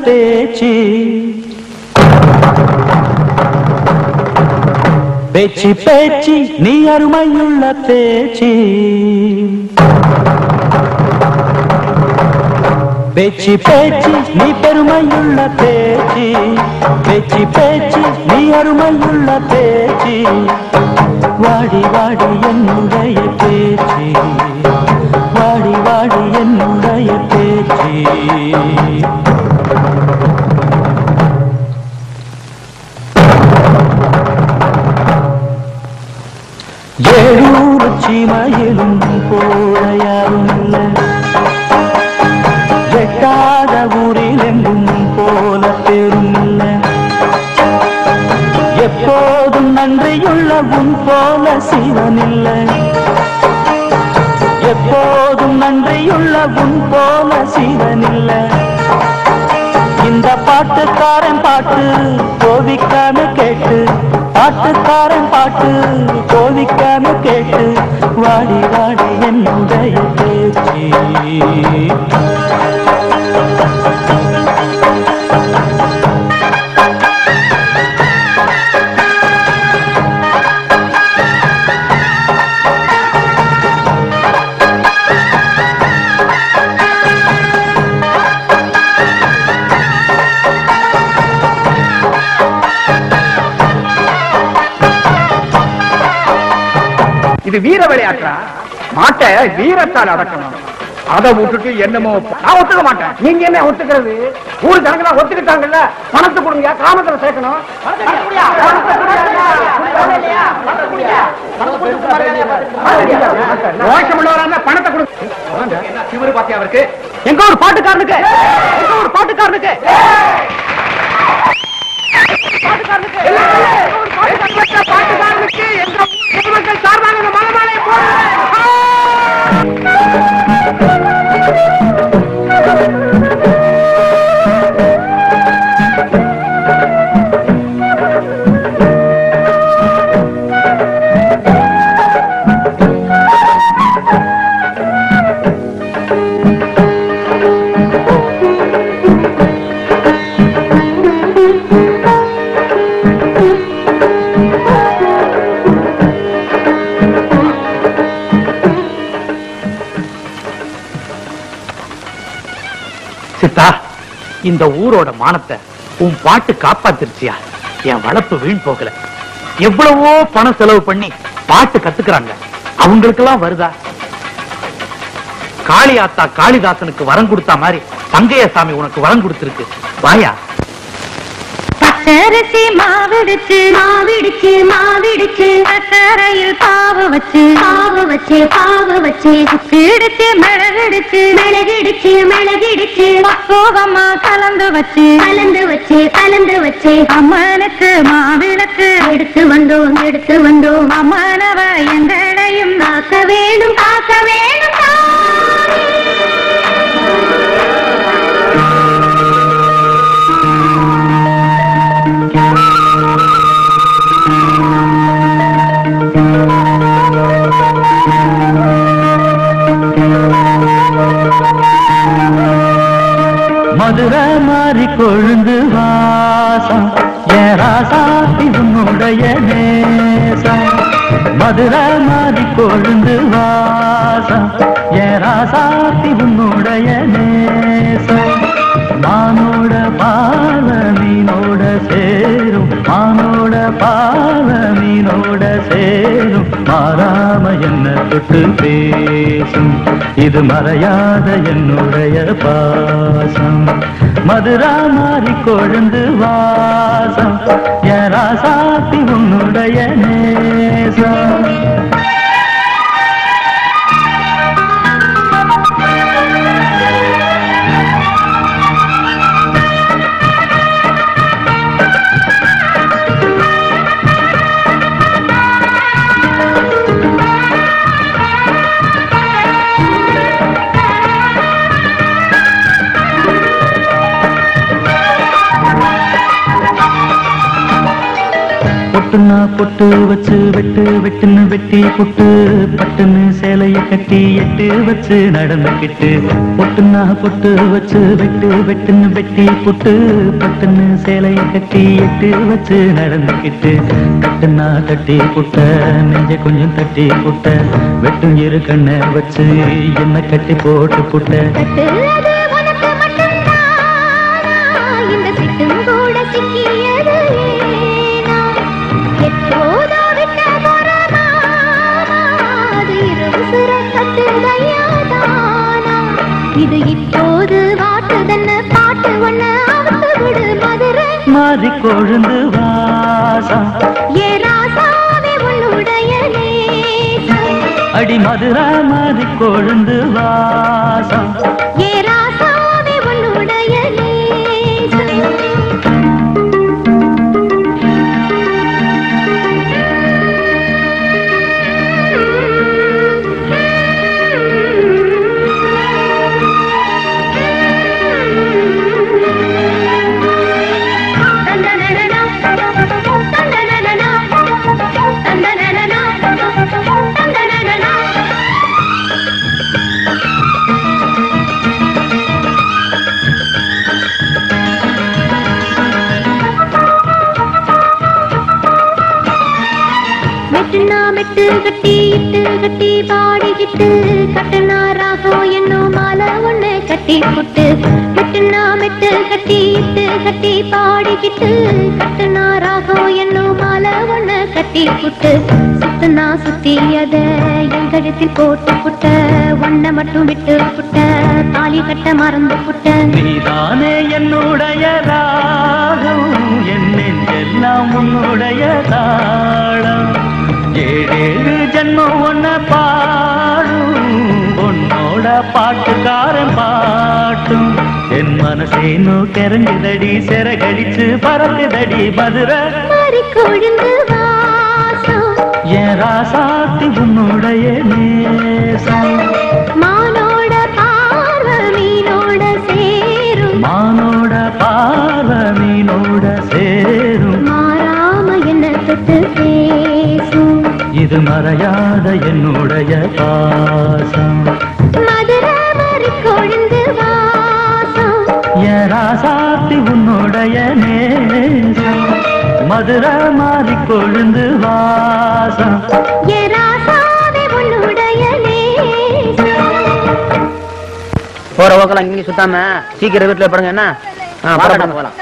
பேச்சு பேச்சு பேச்சு நீ அருமையுள்ள பேச்சு பேச்சு பேச்சு நீ பெருமையுள்ள பேச்சு பேச்சு பேச்சு நீ அருமையுள்ள பேச்சு வாடி வாடி என்னுடைய பேச்சு வாடி வாடி என்னுடைய பேச்சு ஏழூர் சீமையிலும் போல யாரும் இல்லை எட்டாத ஊரில் எங்கும் போல பெரும் இல்லை எப்போதும் நன்றியுள்ள உன் போல சிவன் இல்லை எப்போதும் நன்றியுள்ள உன் போல சிவன் இல்லை இந்த பாட்டுக்காரன் பாட்டு கோவிக்காம கேட்டு பாட்டுக்காரன் பாட்டு கோவிக்காம கேட்டு வாடி வாடி என்னுடைய பேச்சு இது வீர விளையாட்டா மாட்டை வீரத்தால் அடக்கணும் அதை விட்டுட்டு என்னமோ நான் ஒத்துக்க மாட்டேன் நீங்க என்ன ஒத்துக்கிறது ஊர் ஜனங்களா ஒத்துக்கிட்டாங்கல்ல பணத்தை கொடுங்க கிராமத்துல சேர்க்கணும் பணத்தை கொடுங்க சிவரு பாத்தியா அவருக்கு எங்க ஒரு பாட்டுக்காரனுக்கு பாட்டுக்காரனுக்கு எங்க பொதுமக்கள் சார்பாக மனமாலை சித்தா, இந்த ஊரோட மானத்தை உன் பாட்டு காப்பாத்திருச்சியா? என் வளர்ப்பு வீண் போகல. எவ்வளவோ பணம் செலவு பண்ணி பாட்டு கத்துக்கிறாங்க, அவங்களுக்கெல்லாம் வருதா? காளியாத்தா காளிதாசனுக்கு வரம் கொடுத்தா மாதிரி தங்கையசாமி உனக்கு வரம் கொடுத்திருக்கு. வாயா. பச்சரிசி மாவிடுச்சு மாவிடுச்சு மாவிடுச்சு சக்கரையில் பாவு வச்சு பாவு வச்சு பாவு வச்சு சுத்திடுச்சு மிளகிடுச்சு மிளகிடுச்சு மிளகிடுச்சு பக்குவமா கலந்து வச்சு கலந்து வச்சு கலந்து வச்சு அம்மனுக்கு மாவிளக்கு எடுத்து வந்தோம் அம்மனவ எங்களையும் காக்க வேணும் காக்க வேணும். மதுரை மாறி கொழுந்து வாசம் ஏராசாத்தி உன்னுடைய நேசம். மதுரை மாறி கொழுந்து வாசம் ஏராசாத்தி உன்னுடைய நேசம். மானோட பாவ மீனோட சேரும் மானோட பாவ மீனோட சேரும் மாறாம என்ன தொட்டு பேசும் இது மறையாத என்னுடைய பாசம். மதுரா மாறி கொழுந்து வாசம் ஏராசாத்தி உன்னுடைய நேசம். பொட்டுன்னா பொட்டு வச்சு வெட்டு வெட்டுன்னு வெட்டி புட்டு பட்டுன்னு சேலைய கட்டி எட்டு வச்சு நடந்துக்கிட்டு பொட்டுன்னா பொட்டு வச்சு வெட்டு வெட்டுன்னு வெட்டி புட்டு பட்டுன்னு சேலைய கட்டி எட்டு வச்சு நடந்துக்கிட்டு கட்டுன்னா கட்டி புட்ட நெஞ்ச கொஞ்சம் தட்டி புட்ட வெட்டும் இரு கண்ணை வச்சு என்ன கட்டி போட்டு புட்ட இது இப்போது வாட்டுதன்னு பாட்டு ஒண்ணு அவுத்து விடு மதுரை மாறி கொழுந்து வாசம் ஏ ராசாவே உன்னுடைய நேசம் அடி மதுரா மாறி கொழுந்து வாசம் ஏ ராசாவே உன்னுடைய நேசம் மெட்டு கட்டி இட்டு கட்டி பாடிக்கிட்டு கட்டுனா ராகம் என்னும் மாலை ஒண்ணு கட்டி புட்டு மெட்டுனா மெட்டு கட்டி இட்டு கட்டி பாடிக்கிட்டு கட்டுனா ராகம் என்னும் மாலை ஒண்ணு கட்டி புட்டு சுத்துனா சுத்தி அத என் கழுத்தில் போட்டு புட்ட ஒன்ன மட்டும் விட்டு புட்ட தாலி கட்ட மறந்து புட்ட நீதானே என்னுடைய ராகம் என் நெஞ்செல்லாம் உன்னுடைய தாளம் ஏழேழு ஜன்மம் ஒன்ன பாடும் உன்னோட பாட்டுக்காரன் பாட்டும் என் மனசேனோ கரங்குதடி சிறகடிச்சு பறக்குதடி மதுரை மாறி கொழுந்து வாசம் என் ராசாத்தி உன்னுடைய நேசம் மானோட பார்வை மீனோட சேரும் மானோட பார்வை மீனோட சேரும் மாறாம என்ன தொட்டு பேசும் இது மறையாத என்னுடைய பாசம் மதுரை மாறி கொழுந்து வாசம் என் ராசாத்தி உன்னுடைய நேசம் மதுரை மாறி கொழுந்து வாசம் ஏ ராசாவே உன்னுடைய நேசம் போற போக்கலாம் இங்க சுத்தாம சீக்கிரம் வீட்டுல படுங்க என்ன போலாம்